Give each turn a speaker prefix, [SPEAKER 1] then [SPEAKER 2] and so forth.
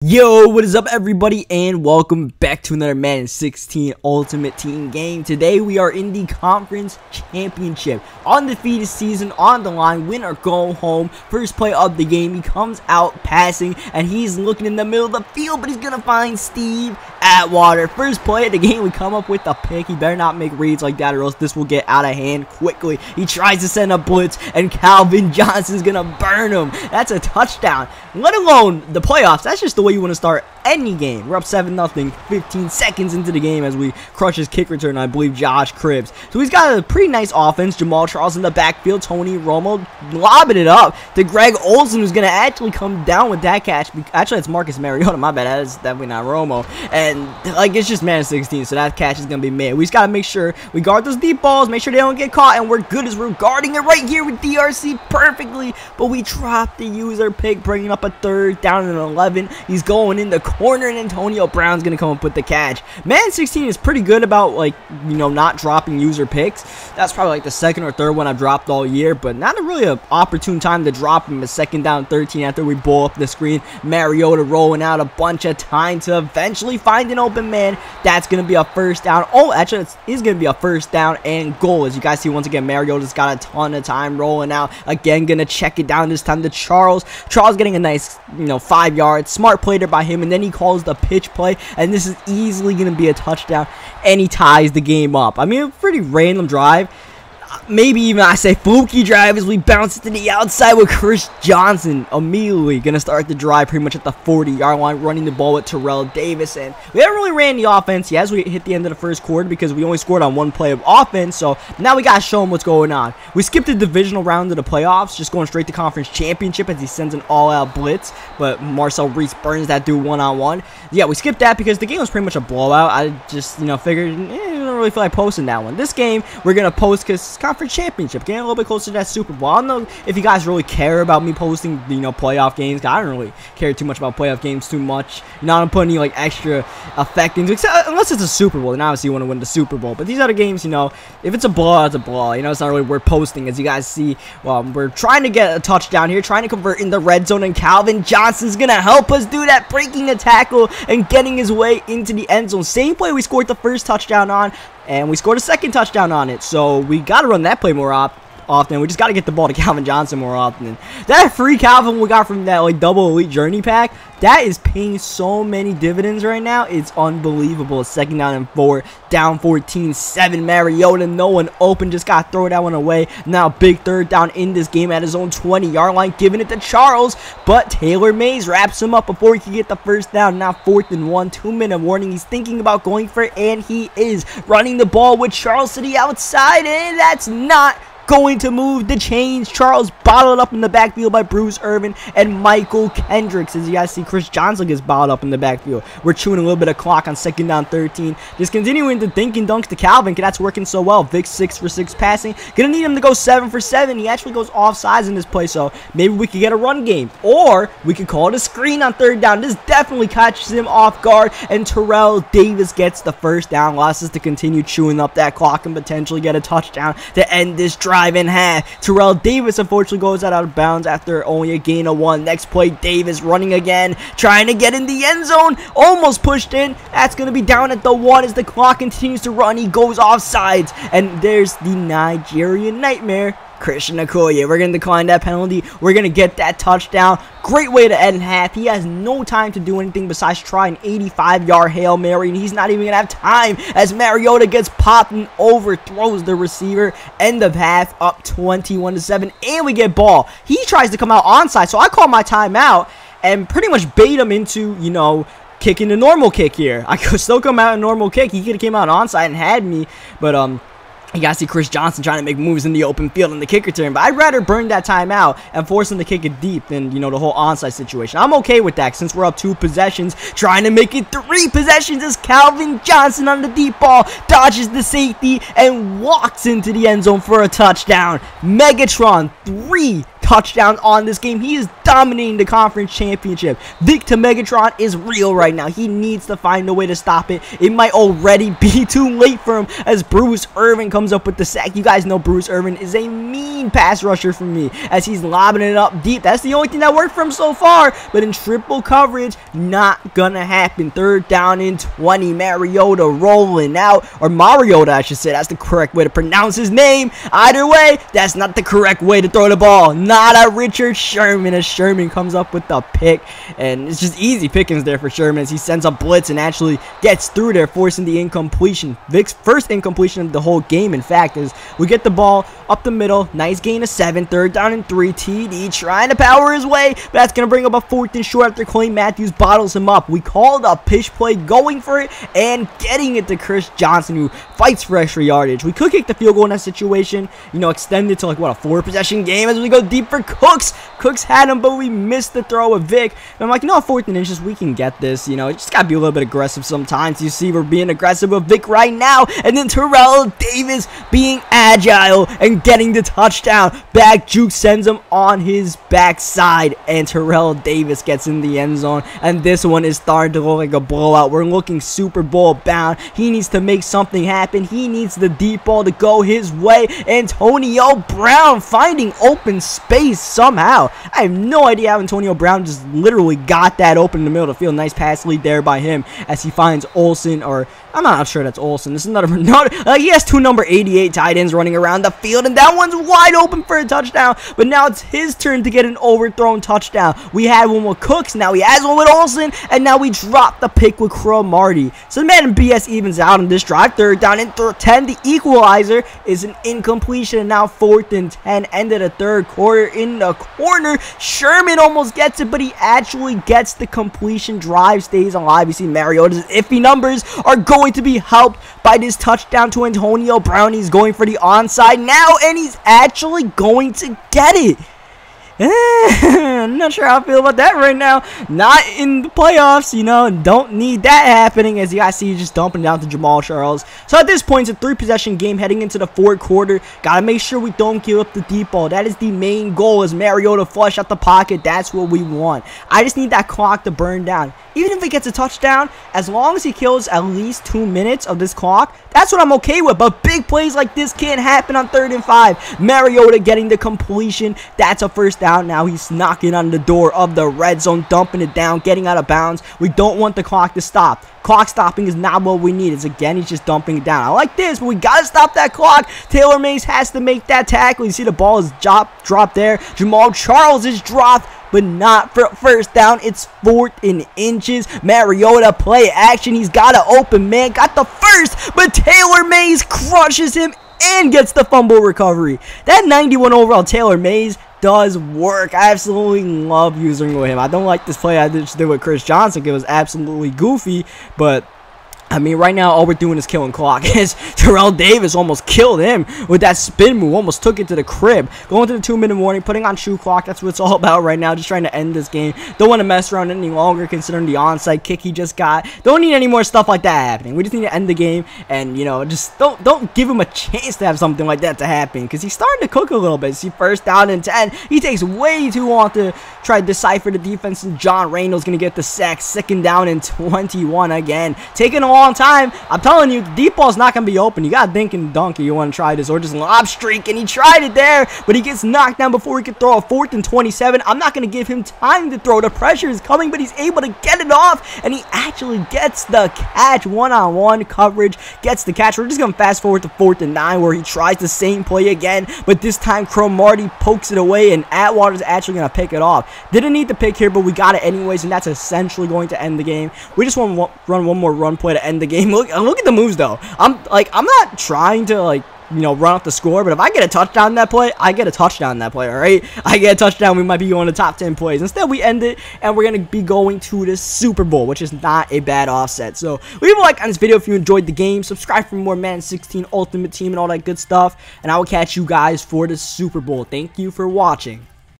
[SPEAKER 1] Yo, what is up everybody, and welcome back to another Madden 16 Ultimate Team game. Today we are in the Conference Championship. Undefeated season on the line, win or go home. First play of the game, he comes out passing, and he's looking in the middle of the field, but he's gonna find Steve Atwater. First play of the game, we come up with a pick. He better not make reads like that or else this will get out of hand quickly. He tries to send a blitz, and Calvin Johnson's gonna burn him. That's a touchdown. Let alone the playoffs. That's just the way you want to start any game. We're up 7-0, 15 seconds into the game as we crush his kick return, I believe, Josh Cribbs. So he's got a pretty nice offense. Jamal Charles in the backfield. Tony Romo lobbing it up to Greg Olsen, who's going to actually come down with that catch. Actually, it's Marcus Mariota. My bad. That is definitely not Romo. And, like, it's just Madden 16, so that catch is going to be made. We just got to make sure we guard those deep balls, make sure they don't get caught, and we're good as we're guarding it right here with DRC perfectly. But we dropped the user pick, bringing up a third down and 11. He's going in the corner, and Antonio Brown's gonna come and put the catch. Madden 16 is pretty good about, like, you know, not dropping user picks. That's probably like the second or third one I've dropped all year, but not really an opportune time to drop him. A second down 13 after we blow up the screen. Mariota rolling out a bunch of time to eventually find an open man. That's gonna be a first down. Oh, actually, it is gonna be a first down and goal. As you guys see, once again, Mariota's got a ton of time rolling out. Again, gonna check it down this time to Charles. Charles getting a nice, 5 yards. Smart play there by him, and then he calls the pitch play, and this is easily going to be a touchdown, and he ties the game up. I mean, a pretty random drive. Maybe even I say fluky drive as we bounce it to the outside with Chris Johnson immediately going to start the drive pretty much at the 40-yard line, running the ball with Terrell Davis. And we haven't really ran the offense yet as we hit the end of the first quarter because we only scored on one play of offense. So now we got to show him what's going on. We skipped the divisional round of the playoffs, just going straight to conference championship as he sends an all-out blitz. But Marcel Reese burns that dude one-on-one. Yeah, we skipped that because the game was pretty much a blowout. I just, figured, I don't really feel like posting that one. This game, we're going to post because it's conference championship, getting a little bit closer to that Super Bowl. I don't know if you guys really care about me posting, playoff games. I don't really care too much about playoff games too much. I don't put any, like, extra effect into it, unless it's a Super Bowl. Then obviously you want to win the Super Bowl. But these other games, if it's a blowout, it's a blowout. It's not really worth posting. As you guys see, we're trying to get a touchdown here, trying to convert in the red zone, and Calvin Johnson's going to help us do that, breaking a tackle and getting his way into the end zone. Same play we scored the first touchdown on, and we scored a second touchdown on it. So we got to run that play more often. We just got to get the ball to Calvin Johnson more often. That free Calvin we got from that, like, double elite journey pack, that is paying so many dividends right now. It's unbelievable. Second down and 4, down 14-7. Mariota, no one open, just got to throw that one away. Now big third down in this game at his own 20-yard line, giving it to Charles, but Taylor Mays wraps him up before he can get the first down. Now 4th and 1, 2-minute warning. He's thinking about going for it, and he is running the ball with Charles to the outside, and that's not going to move the chains. Charles bottled up in the backfield by Bruce Irvin and Michael Kendricks. As you guys see, Chris Johnson gets bottled up in the backfield. We're chewing a little bit of clock on second down 13. Just continuing to dink and dunks to Calvin, because that's working so well. Vick 6 for 6 passing. Gonna need him to go 7 for 7. He actually goes offsides in this play, so maybe we could get a run game. Or we could call it a screen on third down. This definitely catches him off guard, and Terrell Davis gets the first down. Allows us to continue chewing up that clock and potentially get a touchdown to end this drive in half. Terrell Davis unfortunately goes out of bounds after only a gain of 1. Next play, Davis running again, trying to get in the end zone, almost pushed in. That's going to be down at the 1 as the clock continues to run. He goes offsides, and there's the Nigerian Nightmare, Christian Okoye. We're going to decline that penalty. We're going to get that touchdown. Great way to end half. He has no time to do anything besides try an 85-yard Hail Mary, and he's not even going to have time as Mariota gets popped and overthrows the receiver. End of half, up 21-7, and we get ball. He tries to come out onside, so I call my timeout and pretty much bait him into, kicking the normal kick here. I could still come out a normal kick. He could have came out onside and had me, but you guys see Chris Johnson trying to make moves in the open field in the kick return, but I'd rather burn that timeout and force him to kick it deep than, the whole onside situation. I'm okay with that since we're up 2 possessions, trying to make it 3 possessions as Calvin Johnson on the deep ball dodges the safety and walks into the end zone for a touchdown. Megatron, 3 touchdowns on this game. He is dominating the conference championship. Vick to Megatron is real right now. He needs to find a way to stop it. It might already be too late for him as Bruce Irvin comes up with the sack. You guys know Bruce Irvin is a mean pass rusher for me as he's lobbing it up deep. That's the only thing that worked for him so far, but in triple coverage, not gonna happen. 3rd down and 20. Mariota rolling out, or Mariota I should say. That's the correct way to pronounce his name. Either way, that's not the correct way to throw the ball. Not a Richard Sherman as Sherman comes up with the pick, and it's just easy pickings there for Sherman as he sends a blitz and actually gets through there, forcing the incompletion. Vick's first incompletion of the whole game, in fact, as we get the ball up the middle. Nice gain of 7. 3rd down and 3. TD trying to power his way, but that's going to bring up a 4th and short after Clay Matthews bottles him up. We called a pitch play, going for it and getting it to Chris Johnson, who fights for extra yardage. We could kick the field goal in that situation, you know, extend it to like, what, a 4-possession game as we go deep for Cooks. Cooks had him, but we missed the throw with Vick. And I'm like, you know, 4th and inches, we can get this. You know, you just got to be a little bit aggressive sometimes. You see we're being aggressive with Vick right now, and then Terrell Davis being agile and getting the touchdown. Back juke sends him on his backside, and Terrell Davis gets in the end zone, and this one is starting to look like a blowout. We're looking Super Bowl bound. He needs to make something happen. He needs the deep ball to go his way. Antonio Brown finding open space somehow. I have no idea how Antonio Brown just literally got that open in the middle of the field. Nice pass lead there by him as he finds Olsen, or I'm not sure that's Olsen. This is not a he has 2 number 88 tight ends running around the field, and that one's wide open for a touchdown. But now it's his turn to get an overthrown touchdown. We had one with Cooks, now he has one with Olsen, and now we drop the pick with Cromartie. So the Madden BS evens out on this drive. 3rd down and 10. The equalizer is an incompletion, and now 4th and 10. End of the 3rd quarter in the corner. Sherman almost gets it, but he actually gets the completion. Drive stays alive. You see Mariota's iffy numbers are going to be helped by this touchdown to Antonio Brown. He's going for the onside now, and he's actually going to get it. I'm not sure how I feel about that right now. Not in the playoffs, you know. Don't need that happening, as you guys see, just dumping down to Jamal Charles. So at this point, it's a 3-possession game heading into the 4th quarter. Gotta make sure we don't give up the deep ball. That is the main goal, as Mariota flush out the pocket. That's what we want. I just need that clock to burn down. Even if he gets a touchdown, as long as he kills at least 2 minutes of this clock, that's what I'm okay with. But big plays like this can't happen on 3rd and 5. Mariota getting the completion. That's a 1st down. Now he's knocking on the door of the red zone, dumping it down, getting out of bounds. We don't want the clock to stop. Clock stopping is not what we need. It's again, he's just dumping it down. I like this, but we got to stop that clock. Taylor Mays has to make that tackle. You see the ball is dropped there. Jamal Charles is dropped, but not for 1st down. It's 4th and inches. Mariota play action. He's got an open man. Got the first, but Taylor Mays crushes him and gets the fumble recovery. That 91 overall Taylor Mays does work. I absolutely love using with him. I don't like this play I just did with Chris Johnson. It was absolutely goofy, but I mean, right now, all we're doing is killing clock. As Terrell Davis almost killed him with that spin move, almost took it to the crib. Going to the 2-minute warning, putting on shoe clock. That's what it's all about right now, just trying to end this game. Don't want to mess around any longer, considering the onside kick he just got. Don't need any more stuff like that happening. We just need to end the game, and, you know, just don't give him a chance to have something like that to happen, because he's starting to cook a little bit. See, 1st down and 10. He takes way too long to try to decipher the defense, and John Reynolds going to get the sack. 2nd down and 21 again. Taking a long time. I'm telling you, the deep ball's not going to be open. You got to think and dunk if you want to try this, or just lob streak, and he tried it there, but he gets knocked down before he could throw a 4th and 27. I'm not going to give him time to throw. The pressure is coming, but he's able to get it off, and he actually gets the catch. One-on-one coverage, gets the catch. We're just going to fast forward to 4th and 9, where he tries the same play again, but this time Cromartie pokes it away, and Atwater's actually going to pick it off. Didn't need the pick here, but we got it anyways, and that's essentially going to end the game. We just want to run one more run play to end the game. Look at the moves though. I'm not trying to, like, you know, run up the score, but if I get a touchdown in that play, I get a touchdown in that play, all right? I get a touchdown, we might be going to top 10 plays. Instead, we end it, and we're going to be going to the Super Bowl, which is not a bad offset. So, leave a like on this video if you enjoyed the game. Subscribe for more Madden 16 Ultimate Team and all that good stuff, and I will catch you guys for the Super Bowl. Thank you for watching.